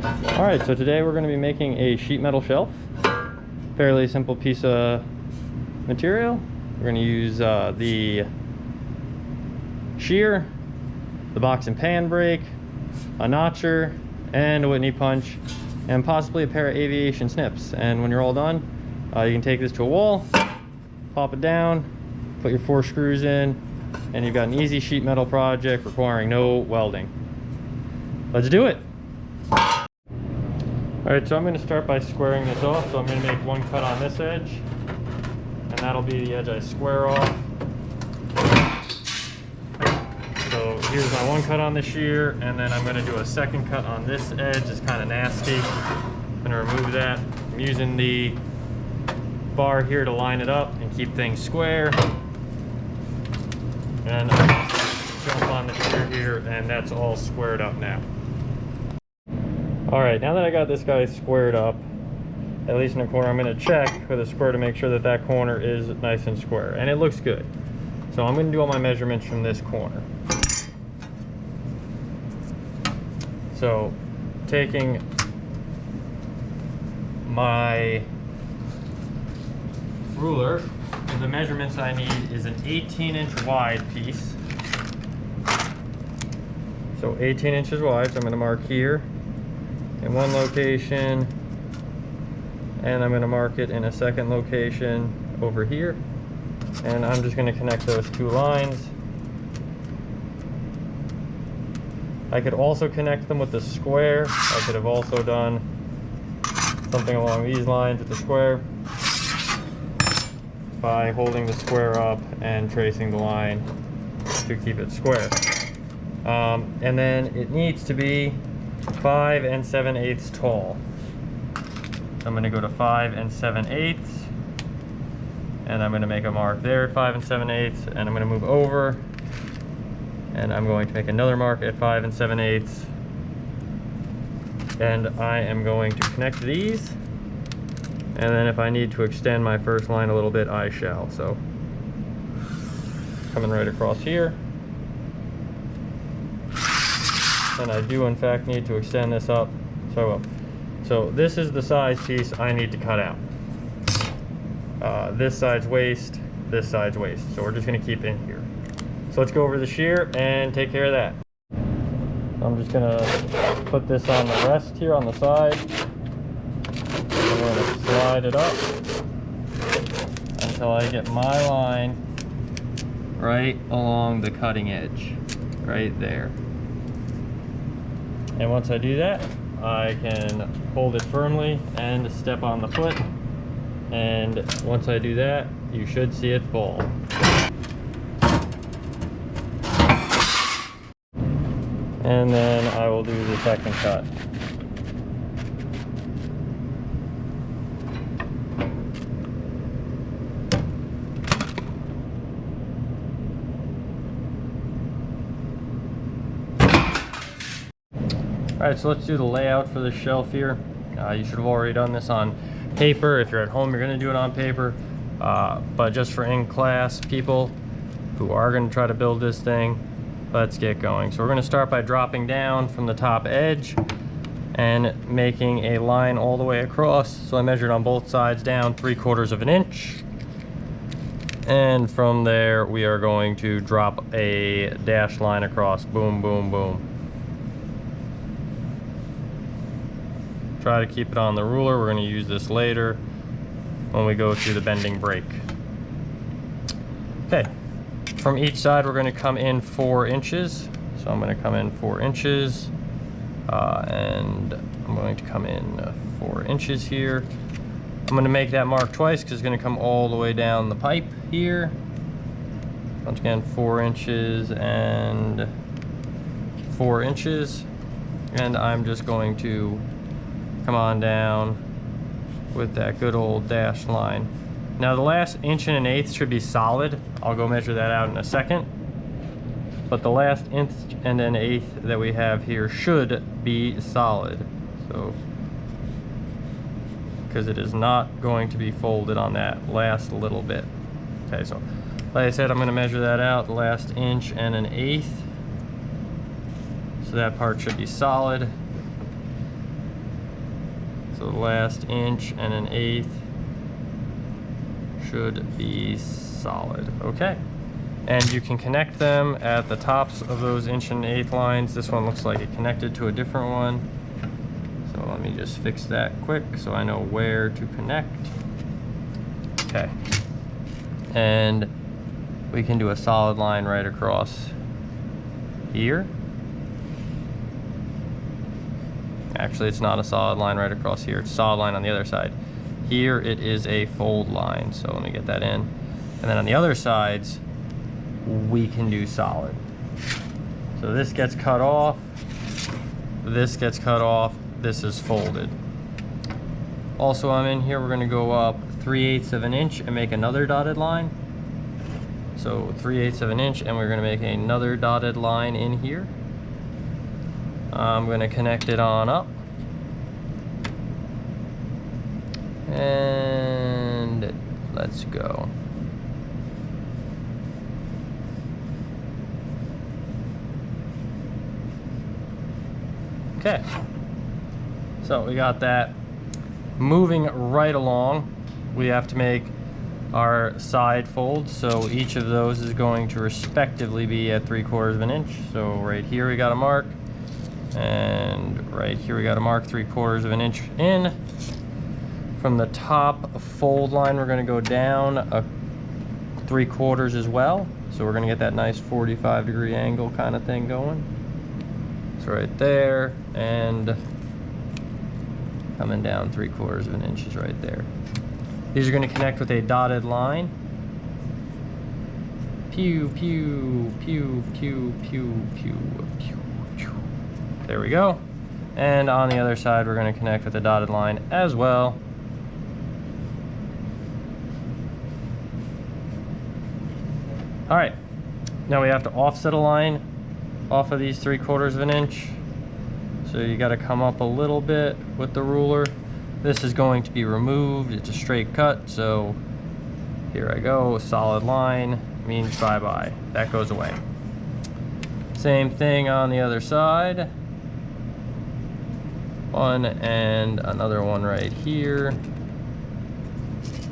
Alright, so today we're going to be making a sheet metal shelf. Fairly simple piece of material. We're going to use the shear, the box and pan brake, a notcher, and a Whitney punch, and possibly a pair of aviation snips. And when you're all done, you can take this to a wall, pop it down, put your 4 screws in, and you've got an easy sheet metal project requiring no welding. Let's do it! Alright, so I'm going to start by squaring this off. So I'm going to make one cut on this edge, and that'll be the edge I square off. So here's my one cut on the shear, and then I'm going to do a second cut on this edge. It's kind of nasty. I'm going to remove that. I'm using the bar here to line it up and keep things square. And I'm just jump on the shear here, and that's all squared up now. Alright, now that I got this guy squared up, at least in the corner, I'm going to check with a square to make sure that that corner is nice and square. And it looks good. So I'm going to do all my measurements from this corner. So, taking my ruler, the measurements I need is an 18-inch wide piece. So 18 inches wide, so I'm going to mark here in one location, and I'm going to mark it in a second location over here, and I'm just going to connect those 2 lines. I could also connect them with the square. I could have also done something along these lines with the square by holding the square up and tracing the line to keep it square. And then it needs to be 5 7/8 tall. So I'm going to go to 5 7/8, and I'm going to make a mark there at 5 7/8, and I'm going to move over, and I'm going to make another mark at 5 7/8, and I am going to connect these, and then if I need to extend my first line a little bit, I shall. So coming right across here. And I do in fact need to extend this up, so I will. So this is the size piece I need to cut out. This side's waist, this side's waist. So we're just going to keep in here. So let's go over the shear and take care of that. I'm just going to put this on the rest here on the side. And we're going to slide it up until I get my line right along the cutting edge, right there. And once I do that, I can hold it firmly and step on the foot. And once I do that, you should see it fall. And then I will do the second cut. Alright, so let's do the layout for the shelf here. You should have already done this on paper. If you're at home, you're going to do it on paper. But just for in-class people who are going to try to build this thing, let's get going. So we're going to start by dropping down from the top edge and making a line all the way across. So I measured on both sides down 3/4 of an inch. And from there, we are going to drop a dashed line across. Boom, boom, boom. Try to keep it on the ruler. We're going to use this later when we go through the bending brake. Okay, from each side we're going to come in 4 inches. So I'm going to come in 4 inches, and I'm going to come in 4 inches here. I'm going to make that mark twice because it's going to come all the way down the pipe here. Once again, 4 inches and 4 inches, and I'm just going to come on down with that good old dashed line. Now the last 1 1/8 should be solid. I'll go measure that out in a second. But the last 1 1/8 that we have here should be solid. So, because it is not going to be folded on that last little bit. Okay, so like I said, I'm going to measure that out, the last 1 1/8. So that part should be solid. So the last inch and an eighth should be solid. Okay. And you can connect them at the tops of those inch and eighth lines. This one looks like it connected to a different one. So let me just fix that quick so I know where to connect. Okay. And we can do a solid line right across here. Actually, it's not a solid line right across here. It's a solid line on the other side. Here it is a fold line. So let me get that in. And then on the other sides, we can do solid. So this gets cut off, this gets cut off, this is folded. Also, I'm in here, we're gonna go up 3/8 of an inch and make another dotted line. So 3/8 of an inch, and we're gonna make another dotted line in here. I'm gonna connect it on up. And let's go. Okay, so we got that. Moving right along, we have to make our side folds. So each of those is going to respectively be at 3/4 of an inch. So right here we got a mark, and right here we got a mark 3/4 of an inch in. From the top fold line, we're going to go down a 3/4 as well. So we're going to get that nice 45-degree angle kind of thing going. So right there, and coming down 3/4 of an inch is right there. These are going to connect with a dotted line. Pew, pew, pew, pew, pew, pew, pew, pew. There we go. And on the other side, we're going to connect with a dotted line as well. All right, now we have to offset a line off of these 3/4 of an inch. So you got to come up a little bit with the ruler. This is going to be removed. It's a straight cut, so here I go. Solid line means bye-bye. That goes away. Same thing on the other side. One and another one right here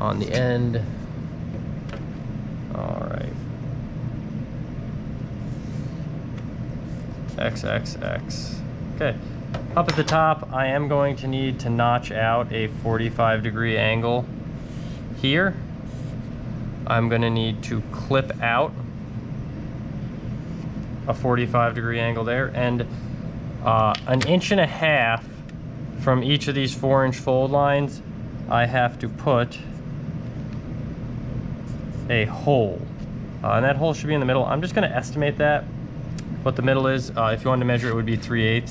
on the end. All right. XXX. Okay, up at the top, I am going to need to notch out a 45-degree angle here. I'm going to need to clip out a 45-degree angle there, and 1.5 inches from each of these 4-inch fold lines, I have to put a hole, and that hole should be in the middle. I'm just going to estimate that. What the middle is, if you wanted to measure, it would be 3/8.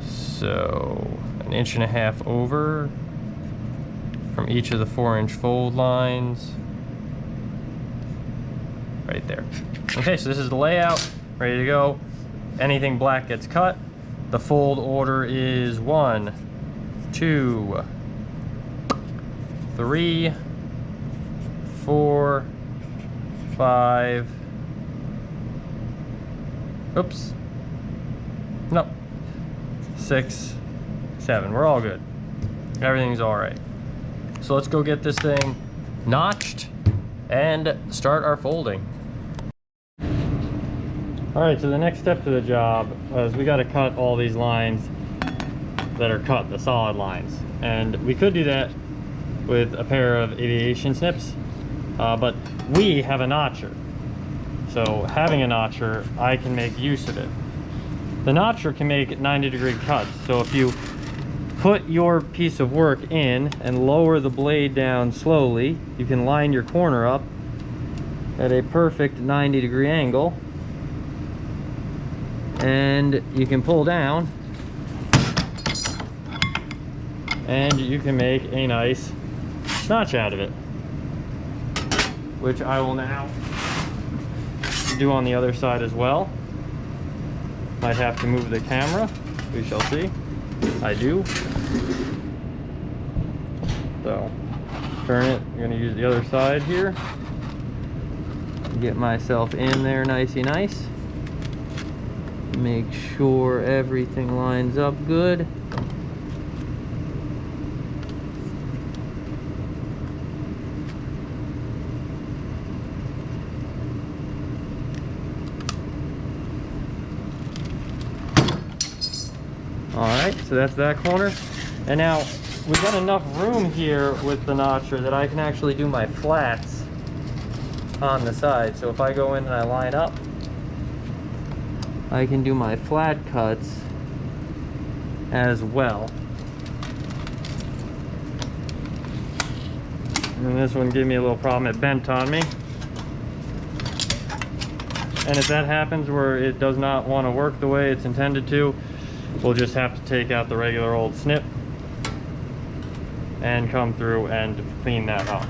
So 1.5 inches over from each of the 4-inch fold lines, right there. Okay, so this is the layout, ready to go. Anything black gets cut. The fold order is 1, 2, 3, 4, 5. Oops. No. 6, 7. We're all good. Everything's all right. So let's go get this thing notched and start our folding. All right, so the next step to the job is we got to cut all these lines that are cut, the solid lines. And we could do that with a pair of aviation snips, but we have a notcher. So having a notcher, I can make use of it. The notcher can make 90-degree cuts. So if you put your piece of work in and lower the blade down slowly, you can line your corner up at a perfect 90-degree angle. And you can pull down and you can make a nice notch out of it, which I will now do on the other side as well. Might have to move the camera, we shall see. I do. So turn it, I'm gonna use the other side here. Get myself in there nicey nice. Make sure everything lines up good. Alright, so that's that corner. And now we've got enough room here with the notcher that I can actually do my flats on the side. So if I go in and I line up, I can do my flat cuts as well. And this one gave me a little problem, it bent on me. And if that happens where it does not want to work the way it's intended to, we'll just have to take out the regular old snip and come through and clean that up.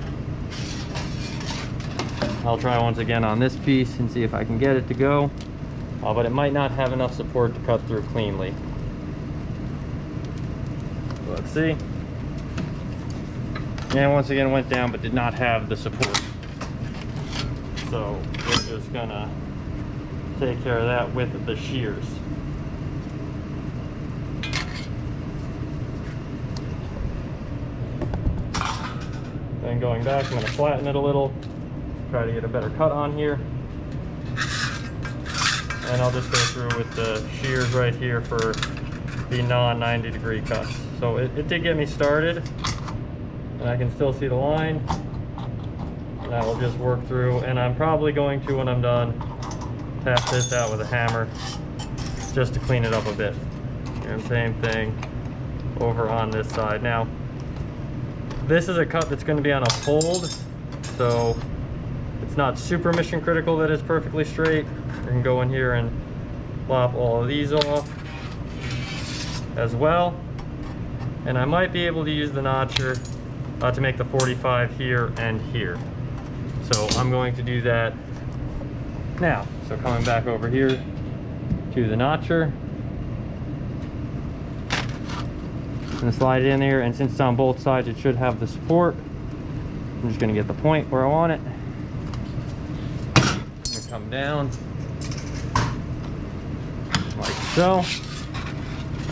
I'll try once again on this piece and see if I can get it to go, but it might not have enough support to cut through cleanly. Let's see. And once again went down but did not have the support. So we're just gonna take care of that with the shears. Then going back, I'm going to flatten it a little, try to get a better cut on here. And I'll just go through with the shears right here for the non-90 degree cuts. So it did get me started, and I can still see the line. And I will just work through, and I'm probably going to, when I'm done, tap this out with a hammer just to clean it up a bit. And same thing over on this side. Now, this is a cut that's going to be on a fold, so it's not super mission critical that it's perfectly straight. I can go in here and lop all of these off as well. And I might be able to use the notcher to make the 45 here and here. So I'm going to do that now. So coming back over here to the notcher. And slide it in there, and since it's on both sides it should have the support. I'm just going to get the point where I want it. I'm going to come down like so,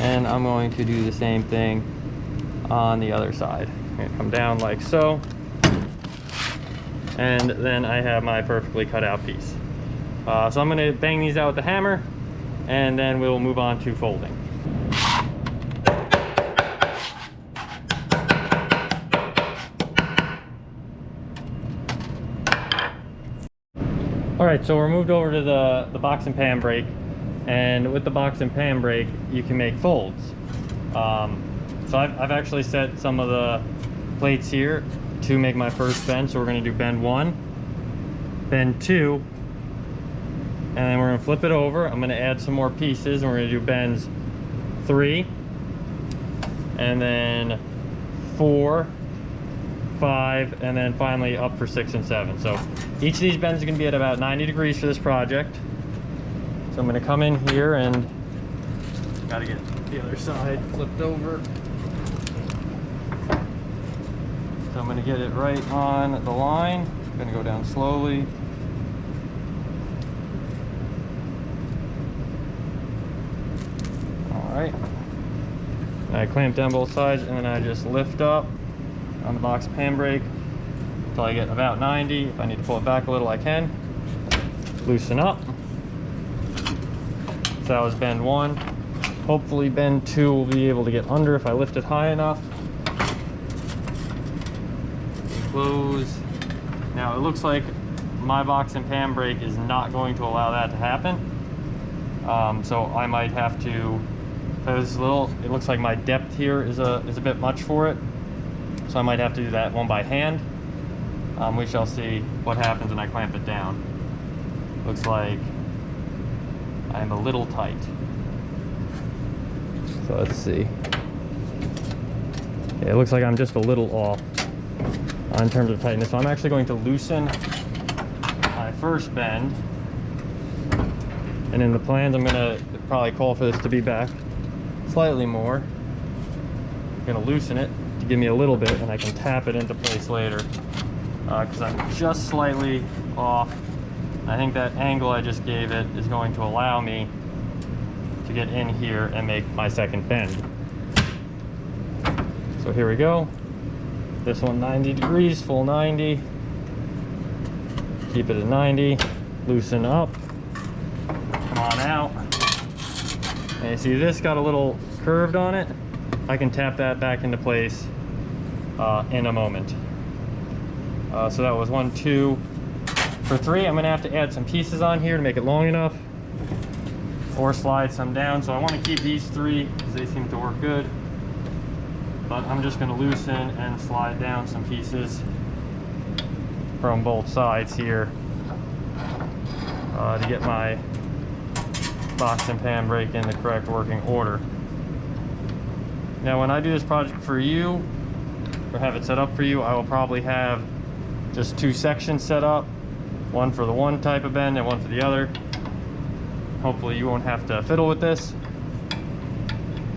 and I'm going to do the same thing on the other side. I'm going to come down like so, and then I have my perfectly cut out piece. So I'm going to bang these out with the hammer, and then we'll move on to folding. Alright, so we're moved over to the box and pan brake, and with the box and pan brake you can make folds. So I've actually set some of the plates here to make my first bend. So we're going to do bend 1, bend 2, and then we're going to flip it over. I'm going to add some more pieces, and we're going to do bends 3, and then 4, 5, and then finally up for 6 and 7. So each of these bends are going to be at about 90 degrees for this project. So I'm going to come in here and got to get the other side flipped over. So I'm going to get it right on the line. I'm going to go down slowly. All right. And I clamp down both sides, and then I just lift up on the box pan brake until I get about 90. If I need to pull it back a little, I can. Loosen up. So that was bend 1. Hopefully bend 2 will be able to get under if I lift it high enough. Close. Now it looks like my box and pan brake is not going to allow that to happen. So I might have to, this little, it looks like my depth here is a bit much for it. So I might have to do that one by hand. We shall see what happens when I clamp it down. Looks like I'm a little tight. So let's see. Yeah, it looks like I'm just a little off in terms of tightness. So I'm actually going to loosen my first bend. And in the plans, I'm gonna probably call for this to be back slightly more. I'm gonna loosen it to give me a little bit, and I can tap it into place later. Because I'm just slightly off. I think that angle I just gave it is going to allow me to get in here and make my second bend. So here we go. This one 90 degrees, full 90. Keep it at 90. Loosen up. Come on out. And you see this got a little curved on it. I can tap that back into place in a moment. So that was 1, 2. For 3, I'm gonna have to add some pieces on here to make it long enough, or slide some down. So I want to keep these 3 because they seem to work good. But I'm just gonna loosen and slide down some pieces from both sides here to get my box and pan brake in the correct working order. Now when I do this project for you, or have it set up for you, I will probably have just 2 sections set up, one for the one type of bend and one for the other. Hopefully you won't have to fiddle with this,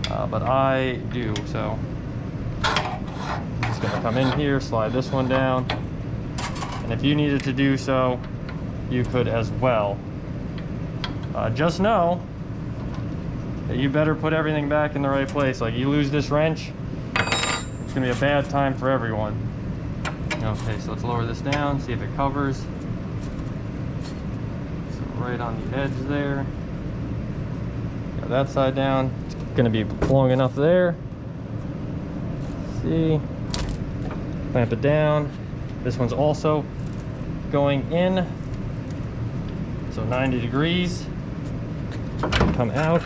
but I do. So just gonna come in here, slide this one down, and if you needed to do so, you could as well. Just know that you better put everything back in the right place. Like, you lose this wrench, it's gonna be a bad time for everyone. Okay, so let's lower this down, see if it covers. So right on the edge there. Got that side down. It's gonna be long enough there. See, clamp it down. This one's also going in, so 90 degrees. Come out.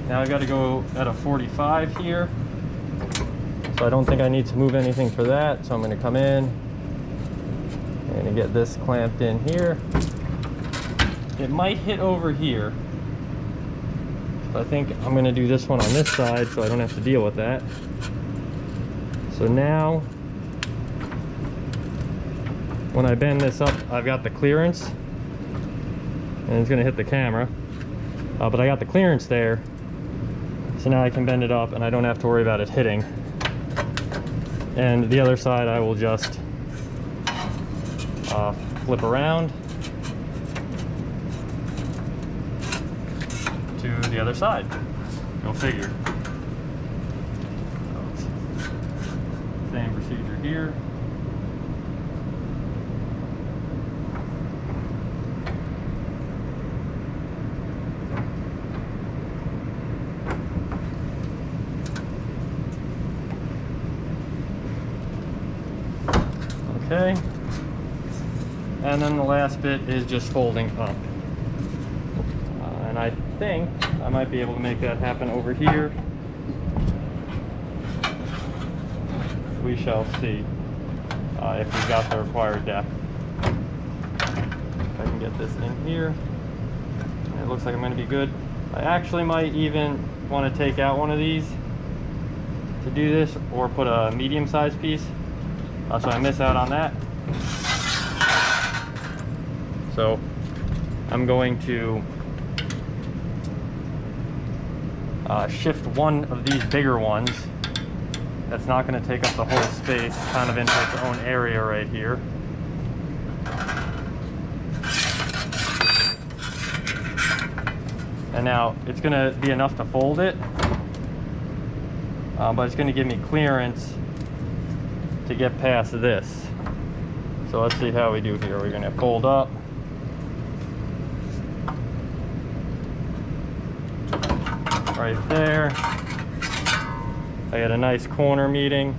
Now I got to go at a 45 here, so I don't think I need to move anything for that. So I'm going to come in and get this clamped in here. It might hit over here, so I think I'm going to do this one on this side so I don't have to deal with that. So now when I bend this up, I've got the clearance, and it's going to hit the camera, but I got the clearance there, so now I can bend it up and I don't have to worry about it hitting. And the other side I will just flip around to the other side. Go figure. Same procedure here. Okay, and then the last bit is just folding up, and I think I might be able to make that happen over here. We shall see if we've got the required depth. If I can get this in here, and it looks like I'm going to be good. I actually might even want to take out one of these to do this, or put a medium-sized piece. So I miss out on that. So I'm going to shift one of these bigger ones that's not going to take up the whole space kind of into its own area right here. And now it's going to be enough to fold it, but it's going to give me clearance to get past this. So let's see how we do here. We're gonna fold up. Right there. I got a nice corner meeting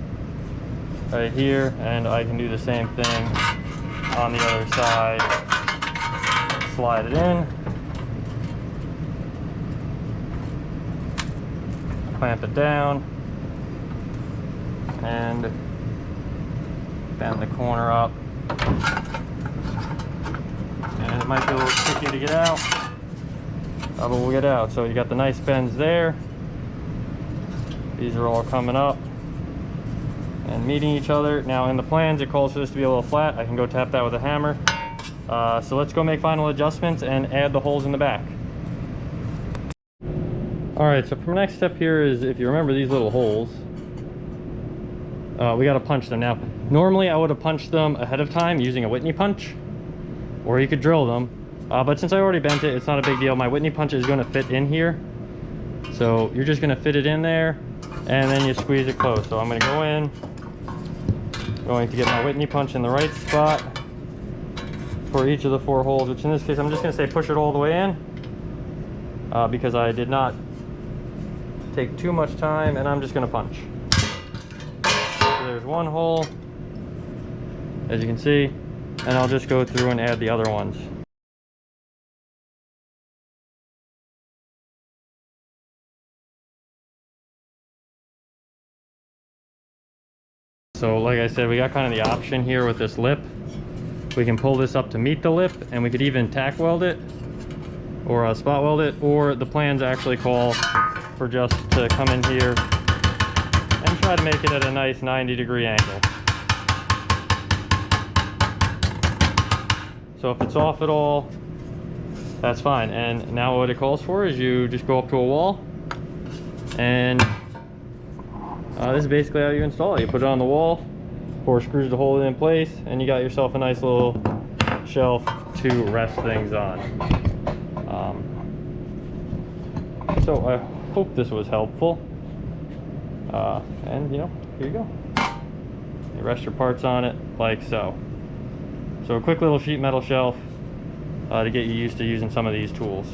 right here, and I can do the same thing on the other side. Slide it in. Clamp it down. And bend the corner up, and it might be a little tricky to get out, but we'll get out. So you got the nice bends there. These are all coming up and meeting each other. Now in the plans it calls for this to be a little flat. I can go tap that with a hammer. So let's go make final adjustments and add the holes in the back. Alright, so for my next step here is, if you remember these little holes, we got to punch them. Now normally I would have punched them ahead of time using a Whitney punch, or you could drill them, But since I already bent it, it's not a big deal. My Whitney punch is going to fit in here. So you're just going to fit it in there, and then you squeeze it closed. So I'm going to go in, going to get my Whitney punch in the right spot for each of the 4 holes, which in this case I'm just going to say push it all the way in, because I did not take too much time, and I'm just going to punch. So there's 1 hole, as you can see, and I'll just go through and add the other ones. So like I said, we got kind of the option here with this lip. We can pull this up to meet the lip, and we could even tack weld it or spot weld it, or the plans actually call for just to come in here and try to make it at a nice 90-degree angle. So if it's off at all, that's fine. And now what it calls for is you just go up to a wall, and this is basically how you install it. You put it on the wall, 4 screws to hold it in place, and you got yourself a nice little shelf to rest things on. So I hope this was helpful. And you know, here you go. You rest your parts on it like so. So a quick little sheet metal shelf to get you used to using some of these tools.